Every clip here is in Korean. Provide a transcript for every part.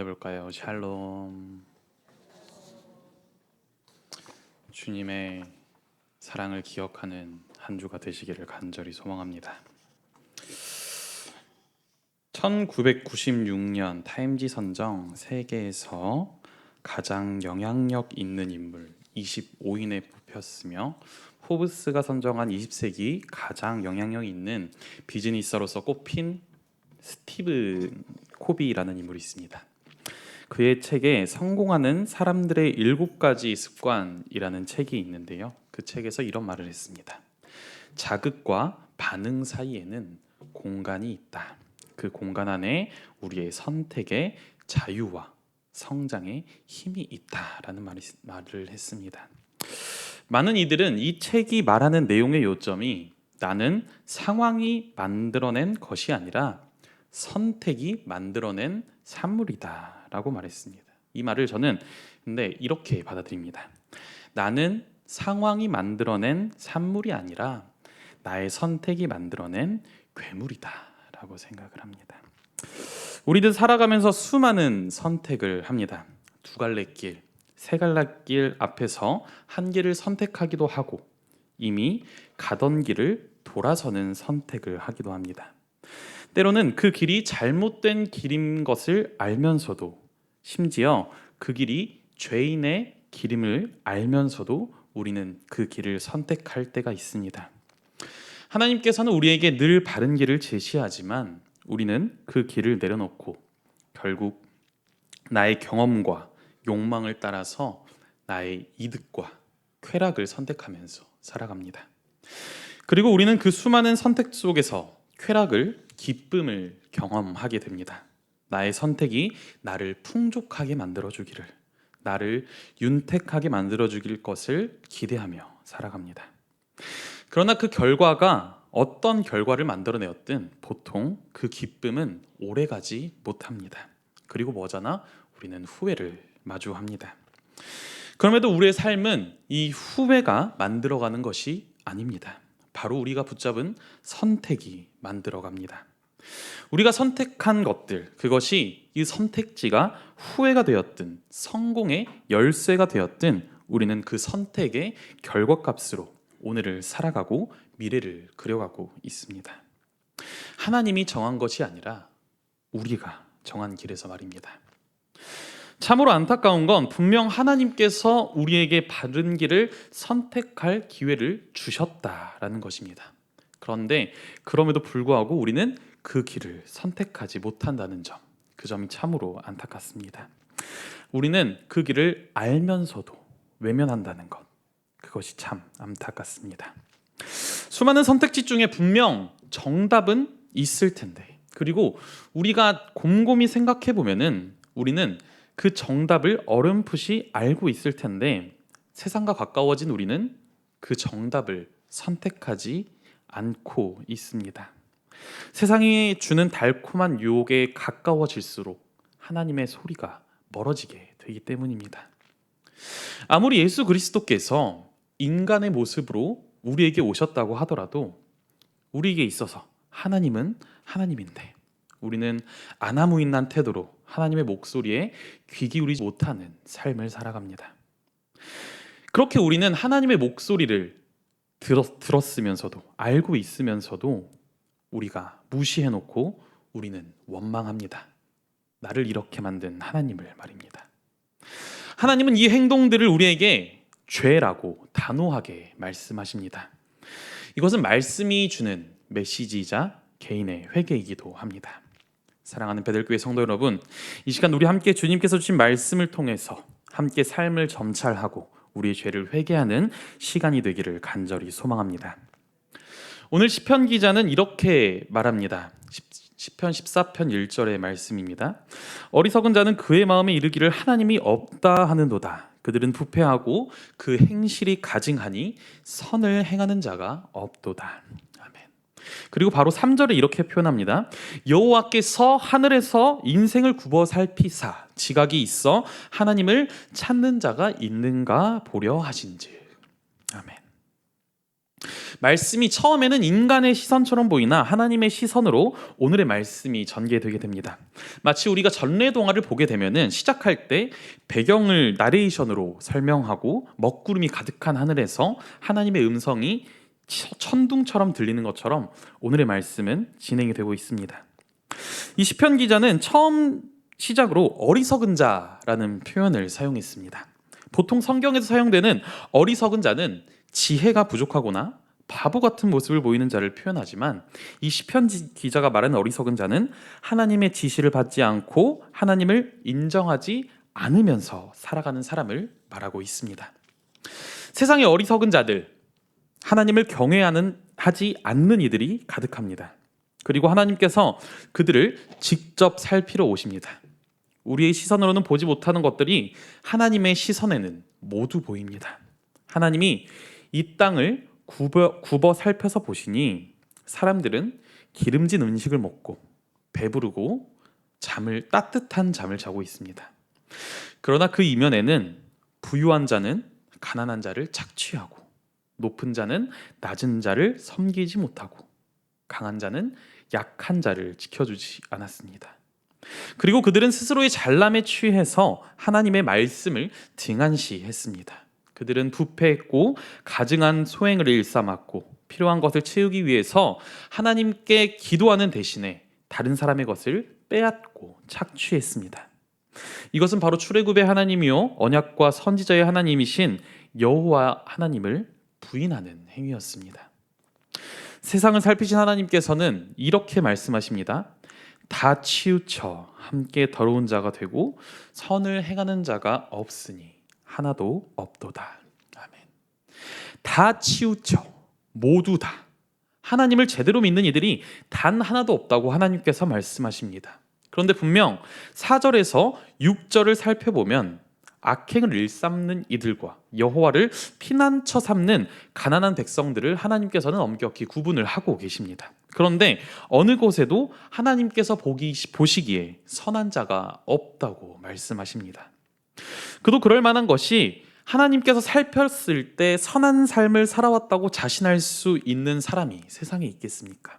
해볼까요? 샬롬. 주님의 사랑을 기억하는 한 주가 되시기를 간절히 소망합니다. 1996년 타임지 선정 세계에서 가장 영향력 있는 인물 25인에 뽑혔으며 포브스가 선정한 20세기 가장 영향력 있는 비즈니스로서 꼽힌 스티브 코비라는 인물이 있습니다. 그의 책에 성공하는 사람들의 7가지 습관이라는 책이 있는데요. 그 책에서 이런 말을 했습니다. 자극과 반응 사이에는 공간이 있다. 그 공간 안에 우리의 선택의 자유와 성장의 힘이 있다라는 말을 했습니다. 많은 이들은 이 책이 말하는 내용의 요점이 나는 상황이 만들어낸 것이 아니라 선택이 만들어낸 산물이다 라고 말했습니다. 이 말을 저는 근데 이렇게 받아들입니다. 나는 상황이 만들어낸 산물이 아니라 나의 선택이 만들어낸 괴물이다 라고 생각을 합니다. 우리들 살아가면서 수많은 선택을 합니다. 두 갈래 길, 세 갈래 길 앞에서 한 길을 선택하기도 하고 이미 가던 길을 돌아서는 선택을 하기도 합니다. 때로는 그 길이 잘못된 길인 것을 알면서도 심지어 그 길이 죄인의 길임을 알면서도 우리는 그 길을 선택할 때가 있습니다. 하나님께서는 우리에게 늘 바른 길을 제시하지만 우리는 그 길을 내려놓고 결국 나의 경험과 욕망을 따라서 나의 이득과 쾌락을 선택하면서 살아갑니다. 그리고 우리는 그 수많은 선택 속에서 쾌락을, 기쁨을 경험하게 됩니다. 나의 선택이 나를 풍족하게 만들어주기를, 나를 윤택하게 만들어주길 것을 기대하며 살아갑니다. 그러나 그 결과가 어떤 결과를 만들어내었든 보통 그 기쁨은 오래가지 못합니다. 그리고 뭐잖아? 우리는 후회를 마주합니다. 그럼에도 우리의 삶은 이 후회가 만들어가는 것이 아닙니다. 바로 우리가 붙잡은 선택이 만들어갑니다. 우리가 선택한 것들, 그것이 이 선택지가 후회가 되었든 성공의 열쇠가 되었든 우리는 그 선택의 결과값으로 오늘을 살아가고 미래를 그려가고 있습니다. 하나님이 정한 것이 아니라 우리가 정한 길에서 말입니다. 참으로 안타까운 건 분명 하나님께서 우리에게 바른 길을 선택할 기회를 주셨다라는 것입니다. 그런데 그럼에도 불구하고 우리는 그 길을 선택하지 못한다는 점, 그 점이 참으로 안타깝습니다. 우리는 그 길을 알면서도 외면한다는 것, 그것이 참 안타깝습니다. 수많은 선택지 중에 분명 정답은 있을 텐데, 그리고 우리가 곰곰이 생각해 보면은 우리는 그 정답을 어렴풋이 알고 있을 텐데 세상과 가까워진 우리는 그 정답을 선택하지 않고 있습니다. 세상이 주는 달콤한 유혹에 가까워질수록 하나님의 소리가 멀어지게 되기 때문입니다. 아무리 예수 그리스도께서 인간의 모습으로 우리에게 오셨다고 하더라도 우리에게 있어서 하나님은 하나님인데 우리는 아나무인한 태도로 하나님의 목소리에 귀 기울이지 못하는 삶을 살아갑니다. 그렇게 우리는 하나님의 목소리를 들었으면서도 알고 있으면서도 우리가 무시해놓고 우리는 원망합니다. 나를 이렇게 만든 하나님을 말입니다. 하나님은 이 행동들을 우리에게 죄라고 단호하게 말씀하십니다. 이것은 말씀이 주는 메시지이자 개인의 회개이기도 합니다. 사랑하는 베들교회 성도 여러분, 이 시간 우리 함께 주님께서 주신 말씀을 통해서 함께 삶을 점찰하고 우리의 죄를 회개하는 시간이 되기를 간절히 소망합니다. 오늘 시편 기자는 이렇게 말합니다. 시편 14편 1절의 말씀입니다. 어리석은 자는 그의 마음에 이르기를 하나님이 없다 하는도다. 그들은 부패하고 그 행실이 가증하니 선을 행하는 자가 없도다. 아멘. 그리고 바로 3절에 이렇게 표현합니다. 여호와께서 하늘에서 인생을 굽어 살피사 지각이 있어 하나님을 찾는 자가 있는가 보려 하신즉. 아멘. 말씀이 처음에는 인간의 시선처럼 보이나 하나님의 시선으로 오늘의 말씀이 전개되게 됩니다. 마치 우리가 전래 동화를 보게 되면은 시작할 때 배경을 나레이션으로 설명하고 먹구름이 가득한 하늘에서 하나님의 음성이 천둥처럼 들리는 것처럼 오늘의 말씀은 진행이 되고 있습니다. 이 시편 기자는 처음 시작으로 어리석은 자라는 표현을 사용했습니다. 보통 성경에서 사용되는 어리석은 자는 지혜가 부족하거나 바보 같은 모습을 보이는 자를 표현하지만 이 시편 기자가 말하는 어리석은 자는 하나님의 지시를 받지 않고 하나님을 인정하지 않으면서 살아가는 사람을 말하고 있습니다. 세상의 어리석은 자들, 하나님을 하지 않는 이들이 가득합니다. 그리고 하나님께서 그들을 직접 살피러 오십니다. 우리의 시선으로는 보지 못하는 것들이 하나님의 시선에는 모두 보입니다. 하나님이 이 땅을 굽어 살펴서 보시니 사람들은 기름진 음식을 먹고 배부르고 따뜻한 잠을 자고 있습니다. 그러나 그 이면에는 부유한 자는 가난한 자를 착취하고 높은 자는 낮은 자를 섬기지 못하고 강한 자는 약한 자를 지켜주지 않았습니다. 그리고 그들은 스스로의 잘남에 취해서 하나님의 말씀을 등한시했습니다. 그들은 부패했고 가증한 소행을 일삼았고 필요한 것을 채우기 위해서 하나님께 기도하는 대신에 다른 사람의 것을 빼앗고 착취했습니다. 이것은 바로 출애굽의 하나님이요 언약과 선지자의 하나님이신 여호와 하나님을 부인하는 행위였습니다. 세상을 살피신 하나님께서는 이렇게 말씀하십니다. 다 치우쳐 함께 더러운 자가 되고 선을 행하는 자가 없으니 하나도 없도다. 아멘. 다 치우쳐, 모두 다. 하나님을 제대로 믿는 이들이 단 하나도 없다고 하나님께서 말씀하십니다. 그런데 분명 4절에서 6절을 살펴보면 악행을 일삼는 이들과 여호와를 피난처 삼는 가난한 백성들을 하나님께서는 엄격히 구분을 하고 계십니다. 그런데 어느 곳에도 하나님께서 보시기에 선한 자가 없다고 말씀하십니다. 그도 그럴 만한 것이 하나님께서 살폈을 때 선한 삶을 살아왔다고 자신할 수 있는 사람이 세상에 있겠습니까?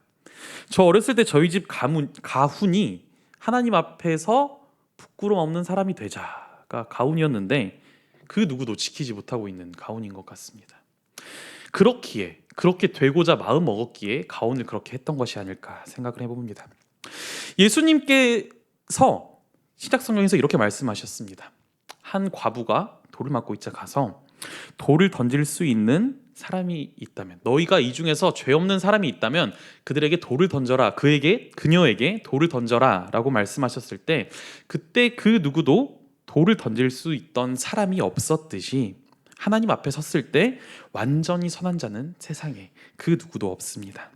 저 어렸을 때 저희 집 가훈이 하나님 앞에서 부끄러움 없는 사람이 되자가 가훈이었는데 그 누구도 지키지 못하고 있는 가훈인 것 같습니다. 그렇게 되고자 마음 먹었기에 가훈을 그렇게 했던 것이 아닐까 생각을 해봅니다. 예수님께서 신약 성경에서 이렇게 말씀하셨습니다. 한 과부가 돌을 맞고 있자 가서 돌을 던질 수 있는 사람이 있다면, 너희가 이 중에서 죄 없는 사람이 있다면 그들에게 돌을 던져라, 그녀에게 돌을 던져라 라고 말씀하셨을 때 그때 그 누구도 돌을 던질 수 있던 사람이 없었듯이 하나님 앞에 섰을 때 완전히 선한 자는 세상에 그 누구도 없습니다.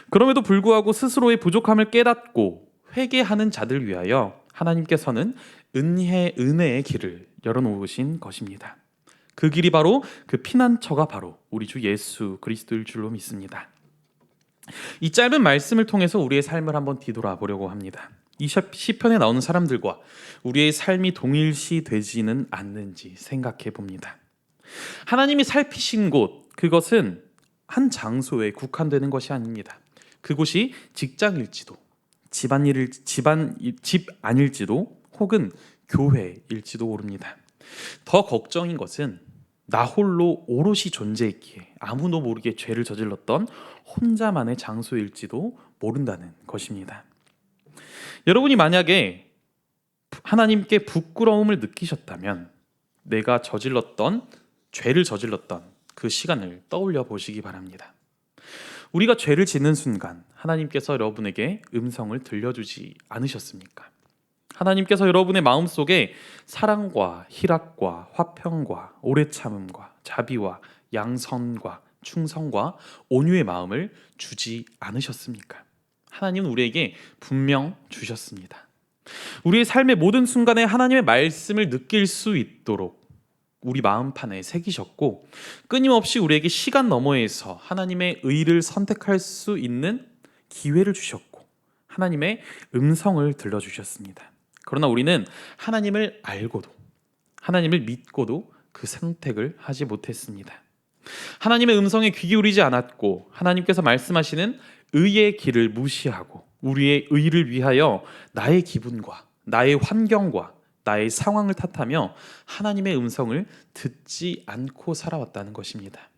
그럼에도 불구하고 스스로의 부족함을 깨닫고 회개하는 자들 위하여 하나님께서는 은혜의 길을 열어놓으신 것입니다. 그 길이 바로 그 피난처가 바로 우리 주 예수 그리스도일 줄로 믿습니다. 이 짧은 말씀을 통해서 우리의 삶을 한번 뒤돌아보려고 합니다. 이 시편에 나오는 사람들과 우리의 삶이 동일시 되지는 않는지 생각해 봅니다. 하나님이 살피신 곳, 그것은 한 장소에 국한되는 것이 아닙니다. 그곳이 직장일지도 집 아닐지도 혹은 교회일지도 모릅니다. 더 걱정인 것은 나 홀로 오롯이 존재했기에 아무도 모르게 죄를 저질렀던 혼자만의 장소일지도 모른다는 것입니다. 여러분이 만약에 하나님께 부끄러움을 느끼셨다면 내가 죄를 저질렀던 그 시간을 떠올려 보시기 바랍니다. 우리가 죄를 짓는 순간 하나님께서 여러분에게 음성을 들려주지 않으셨습니까? 하나님께서 여러분의 마음속에 사랑과 희락과 화평과 오래 참음과 자비와 양선과 충성과 온유의 마음을 주지 않으셨습니까? 하나님은 우리에게 분명 주셨습니다. 우리의 삶의 모든 순간에 하나님의 말씀을 느낄 수 있도록 우리 마음판에 새기셨고 끊임없이 우리에게 시간 너머에서 하나님의 의를 선택할 수 있는 기회를 주셨고 하나님의 음성을 들려주셨습니다. 그러나 우리는 하나님을 알고도 하나님을 믿고도 그 선택을 하지 못했습니다. 하나님의 음성에 귀 기울이지 않았고 하나님께서 말씀하시는 의의 길을 무시하고 우리의 의를 위하여 나의 기분과 나의 환경과 나의 상황을 탓하며 하나님의 음성을 듣지 않고 살아왔다는 것입니다.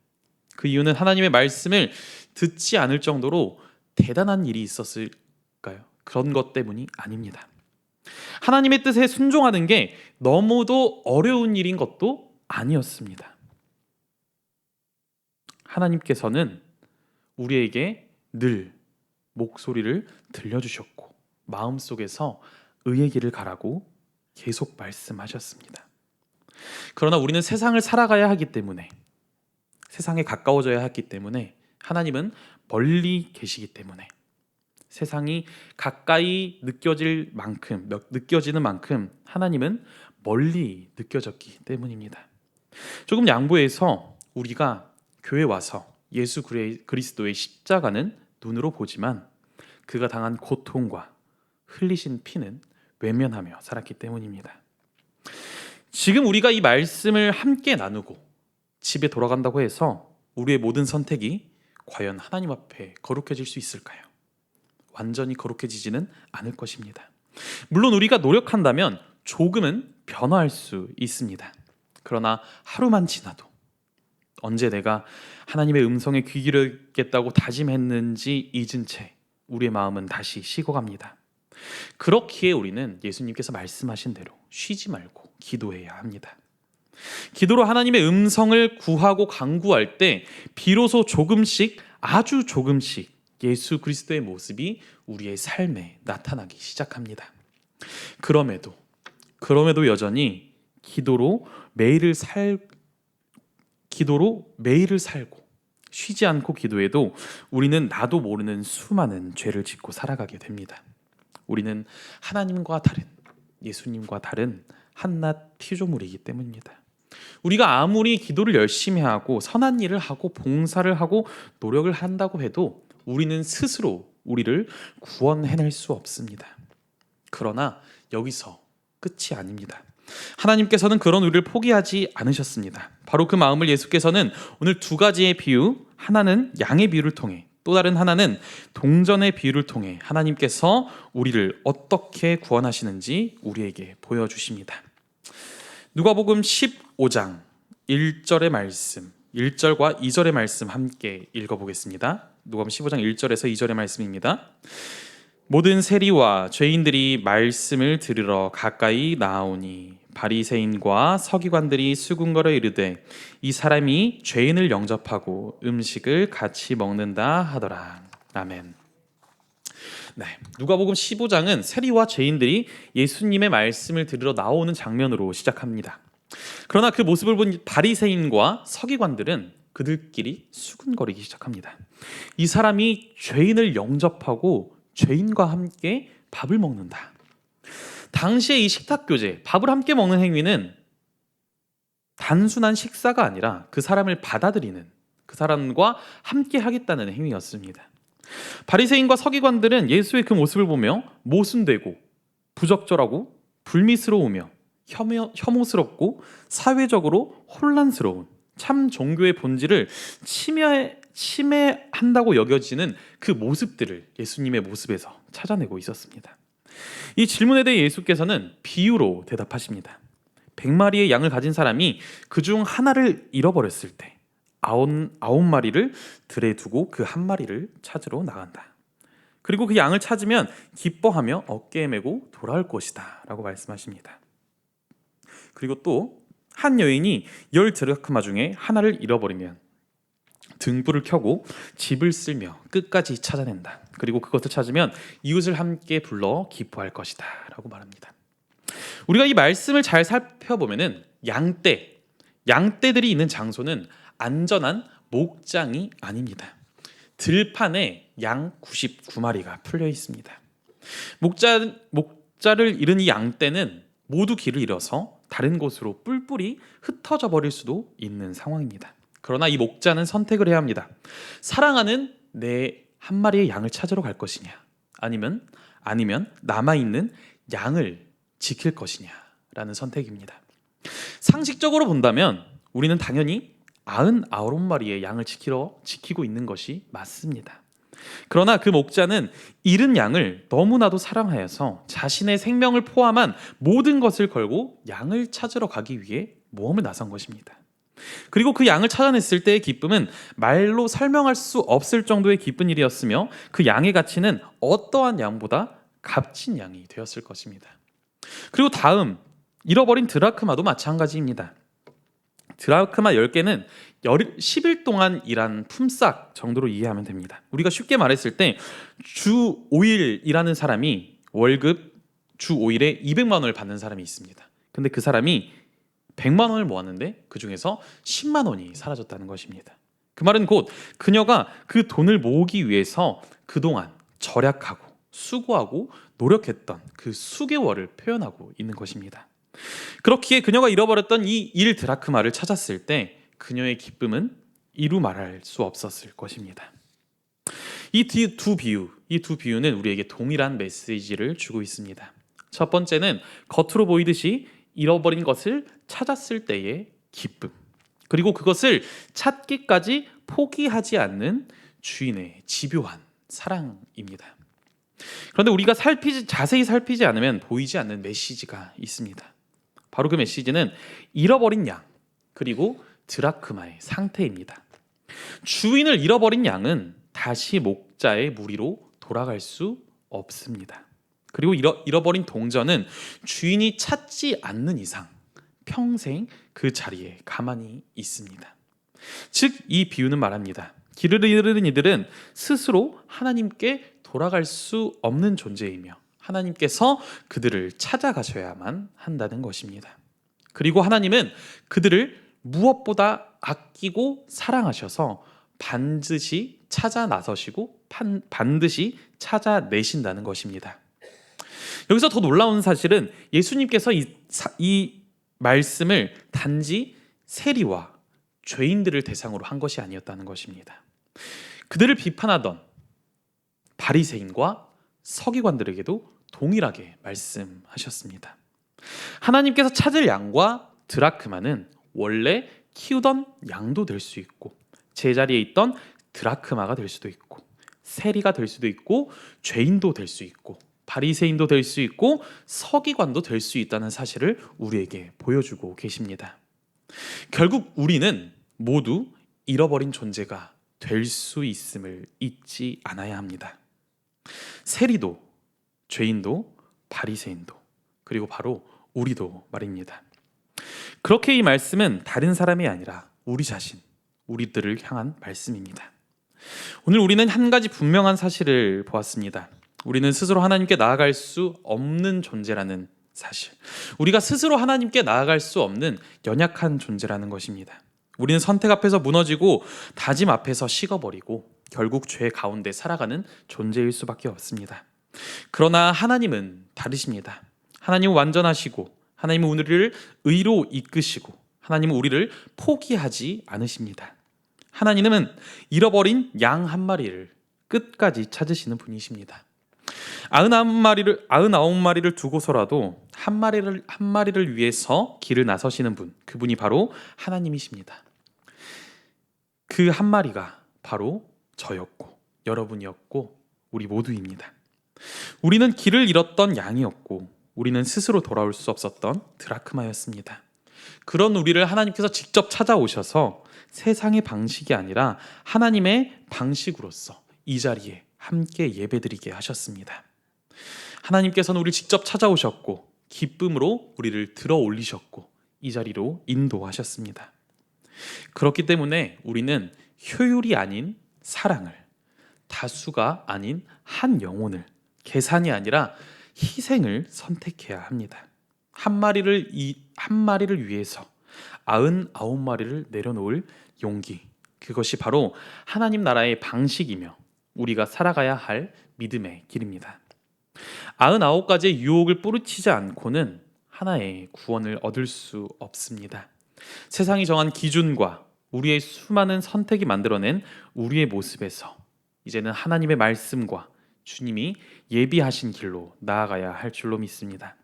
그 이유는 하나님의 말씀을 듣지 않을 정도로 대단한 일이 있었을까요? 그런 것 때문이 아닙니다. 하나님의 뜻에 순종하는 게 너무도 어려운 일인 것도 아니었습니다. 하나님께서는 우리에게 늘 목소리를 들려주셨고 마음속에서 의의 길을 가라고 계속 말씀하셨습니다. 그러나 우리는 세상을 살아가야 하기 때문에, 세상에 가까워져야 하기 때문에, 하나님은 멀리 계시기 때문에 세상이 가까이 느껴지는 만큼 하나님은 멀리 느껴졌기 때문입니다. 조금 양보해서 우리가 교회 와서 예수 그리스도의 십자가는 눈으로 보지만 그가 당한 고통과 흘리신 피는 외면하며 살았기 때문입니다. 지금 우리가 이 말씀을 함께 나누고 집에 돌아간다고 해서 우리의 모든 선택이 과연 하나님 앞에 거룩해질 수 있을까요? 완전히 거룩해지지는 않을 것입니다. 물론 우리가 노력한다면 조금은 변화할 수 있습니다. 그러나 하루만 지나도 언제 내가 하나님의 음성에 귀 기울이겠다고 다짐했는지 잊은 채 우리의 마음은 다시 식어갑니다. 그렇기에 우리는 예수님께서 말씀하신 대로 쉬지 말고 기도해야 합니다. 기도로 하나님의 음성을 구하고 간구할 때 비로소 조금씩, 아주 조금씩 예수 그리스도의 모습이 우리의 삶에 나타나기 시작합니다. 그럼에도 여전히 기도로 매일을 살고 쉬지 않고 기도해도 우리는 나도 모르는 수많은 죄를 짓고 살아가게 됩니다. 우리는 하나님과 다른, 예수님과 다른 한낱 피조물이기 때문입니다. 우리가 아무리 기도를 열심히 하고 선한 일을 하고 봉사를 하고 노력을 한다고 해도 우리는 스스로 우리를 구원해낼 수 없습니다. 그러나 여기서 끝이 아닙니다. 하나님께서는 그런 우리를 포기하지 않으셨습니다. 바로 그 마음을 예수께서는 오늘 두 가지의 비유, 하나는 양의 비유를 통해, 또 다른 하나는 동전의 비유를 통해 하나님께서 우리를 어떻게 구원하시는지 우리에게 보여주십니다. 누가복음 15장 1절의 말씀, 1절과 2절의 말씀 함께 읽어보겠습니다. 누가복음 15장 1절에서 2절의 말씀입니다. 모든 세리와 죄인들이 말씀을 들으러 가까이 나아오니 바리새인과 서기관들이 수군거려 이르되 이 사람이 죄인을 영접하고 음식을 같이 먹는다 하더라. 아멘. 네, 누가복음 15장은 세리와 죄인들이 예수님의 말씀을 들으러 나오는 장면으로 시작합니다. 그러나 그 모습을 본 바리새인과 서기관들은 그들끼리 수군거리기 시작합니다. 이 사람이 죄인을 영접하고 죄인과 함께 밥을 먹는다. 당시의 이 식탁교제, 밥을 함께 먹는 행위는 단순한 식사가 아니라 그 사람을 받아들이는, 그 사람과 함께 하겠다는 행위였습니다. 바리새인과 서기관들은 예수의 그 모습을 보며 모순되고 부적절하고 불미스러우며 혐오스럽고 사회적으로 혼란스러운 참 종교의 본질을 침해한다고 여겨지는 그 모습들을 예수님의 모습에서 찾아내고 있었습니다. 이 질문에 대해 예수께서는 비유로 대답하십니다. 100마리의 양을 가진 사람이 그중 하나를 잃어버렸을 때 99마리를 들에 두고 그 한 마리를 찾으러 나간다. 그리고 그 양을 찾으면 기뻐하며 어깨에 메고 돌아올 것이다 라고 말씀하십니다. 그리고 또 한 여인이 10드라크마 중에 하나를 잃어버리면 등불을 켜고 집을 쓸며 끝까지 찾아낸다. 그리고 그것을 찾으면 이웃을 함께 불러 기뻐할 것이다 라고 말합니다. 우리가 이 말씀을 잘 살펴보면은 양떼들이 있는 장소는 안전한 목장이 아닙니다. 들판에 양 99마리가 풀려 있습니다. 목자를 잃은 이 양떼는 모두 길을 잃어서 다른 곳으로 뿔뿔이 흩어져 버릴 수도 있는 상황입니다. 그러나 이 목자는 선택을 해야 합니다. 사랑하는 내 한 마리의 양을 찾으러 갈 것이냐, 아니면 남아있는 양을 지킬 것이냐라는 선택입니다. 상식적으로 본다면 우리는 당연히 99마리의 양을 지키고 있는 것이 맞습니다. 그러나 그 목자는 잃은 양을 너무나도 사랑하여서 자신의 생명을 포함한 모든 것을 걸고 양을 찾으러 가기 위해 모험을 나선 것입니다. 그리고 그 양을 찾아냈을 때의 기쁨은 말로 설명할 수 없을 정도의 기쁜 일이었으며 그 양의 가치는 어떠한 양보다 값진 양이 되었을 것입니다. 그리고 다음 잃어버린 드라크마도 마찬가지입니다. 드라크마 10개는 10일 동안 일한 품삯 정도로 이해하면 됩니다. 우리가 쉽게 말했을 때 주 5일 일하는 사람이 월급 주 5일에 200만 원을 받는 사람이 있습니다. 근데 그 사람이 100만 원을 모았는데 그 중에서 10만 원이 사라졌다는 것입니다. 그 말은 곧 그녀가 그 돈을 모으기 위해서 그동안 절약하고 수고하고 노력했던 그 수개월을 표현하고 있는 것입니다. 그렇기에 그녀가 잃어버렸던 이 1드라크마를 찾았을 때 그녀의 기쁨은 이루 말할 수 없었을 것입니다. 이 두 비유는 우리에게 동일한 메시지를 주고 있습니다. 첫 번째는 겉으로 보이듯이 잃어버린 것을 찾았을 때의 기쁨, 그리고 그것을 찾기까지 포기하지 않는 주인의 집요한 사랑입니다. 그런데 우리가 자세히 살피지 않으면 보이지 않는 메시지가 있습니다. 바로 그 메시지는 잃어버린 양, 그리고 드라크마의 상태입니다. 주인을 잃어버린 양은 다시 목자의 무리로 돌아갈 수 없습니다. 그리고 잃어버린 동전은 주인이 찾지 않는 이상 평생 그 자리에 가만히 있습니다. 즉, 이 비유는 말합니다. 길을 잃은 이들은 스스로 하나님께 돌아갈 수 없는 존재이며 하나님께서 그들을 찾아가셔야만 한다는 것입니다. 그리고 하나님은 그들을 무엇보다 아끼고 사랑하셔서 반드시 찾아 나서시고 반드시 찾아내신다는 것입니다. 여기서 더 놀라운 사실은 예수님께서 이 말씀을 단지 세리와 죄인들을 대상으로 한 것이 아니었다는 것입니다. 그들을 비판하던 바리새인과 서기관들에게도 동일하게 말씀하셨습니다. 하나님께서 찾을 양과 드라크마는 원래 키우던 양도 될 수 있고 제자리에 있던 드라크마가 될 수도 있고 세리가 될 수도 있고 죄인도 될 수 있고 바리새인도 될 수 있고 서기관도 될 수 있다는 사실을 우리에게 보여주고 계십니다. 결국 우리는 모두 잃어버린 존재가 될 수 있음을 잊지 않아야 합니다. 세리도 죄인도 바리새인도 그리고 바로 우리도 말입니다. 그렇게 이 말씀은 다른 사람이 아니라 우리 자신, 우리들을 향한 말씀입니다. 오늘 우리는 한 가지 분명한 사실을 보았습니다. 우리는 스스로 하나님께 나아갈 수 없는 존재라는 사실, 우리가 스스로 하나님께 나아갈 수 없는 연약한 존재라는 것입니다. 우리는 선택 앞에서 무너지고 다짐 앞에서 식어버리고 결국 죄 가운데 살아가는 존재일 수밖에 없습니다. 그러나 하나님은 다르십니다. 하나님은 완전하시고 하나님은 우리를 의로 이끄시고 하나님은 우리를 포기하지 않으십니다. 하나님은 잃어버린 양 한 마리를 끝까지 찾으시는 분이십니다. 99마리를 두고서라도 한 마리를 위해서 길을 나서시는 분, 그분이 바로 하나님이십니다. 그 한 마리가 바로 저였고 여러분이었고 우리 모두입니다. 우리는 길을 잃었던 양이었고 우리는 스스로 돌아올 수 없었던 드라크마였습니다. 그런 우리를 하나님께서 직접 찾아오셔서 세상의 방식이 아니라 하나님의 방식으로서 이 자리에 함께 예배드리게 하셨습니다. 하나님께서는 우리를 직접 찾아오셨고 기쁨으로 우리를 들어 올리셨고 이 자리로 인도하셨습니다. 그렇기 때문에 우리는 효율이 아닌 사랑을, 다수가 아닌 한 영혼을, 계산이 아니라 희생을 선택해야 합니다. 한 마리를 위해서 99마리를 내려놓을 용기, 그것이 바로 하나님 나라의 방식이며 우리가 살아가야 할 믿음의 길입니다. 99가지의 유혹을 뿌리치지 않고는 하나의 구원을 얻을 수 없습니다. 세상이 정한 기준과 우리의 수많은 선택이 만들어낸 우리의 모습에서 이제는 하나님의 말씀과 주님이 예비하신 길로 나아가야 할 줄로 믿습니다.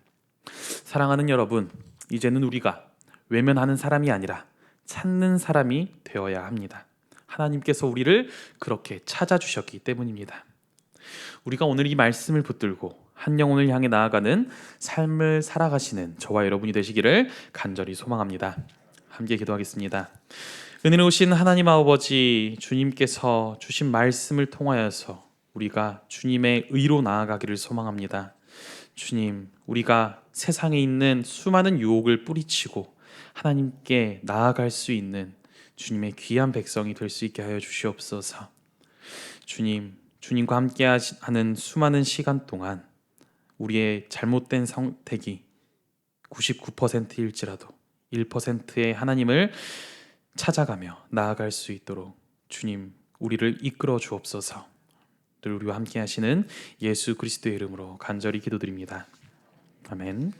사랑하는 여러분, 이제는 우리가 외면하는 사람이 아니라 찾는 사람이 되어야 합니다. 하나님께서 우리를 그렇게 찾아주셨기 때문입니다. 우리가 오늘 이 말씀을 붙들고 한 영혼을 향해 나아가는 삶을 살아가시는 저와 여러분이 되시기를 간절히 소망합니다. 함께 기도하겠습니다. 은혜로우신 하나님 아버지, 주님께서 주신 말씀을 통하여서 우리가 주님의 의로 나아가기를 소망합니다. 주님, 우리가 세상에 있는 수많은 유혹을 뿌리치고 하나님께 나아갈 수 있는 주님의 귀한 백성이 될 수 있게 하여 주시옵소서. 주님, 주님과 함께 하는 수많은 시간 동안 우리의 잘못된 선택이 99%일지라도 1%의 하나님을 찾아가며 나아갈 수 있도록 주님, 우리를 이끌어 주옵소서. 늘 우리와 함께 하시는 예수 그리스도의 이름으로 간절히 기도드립니다. 아멘.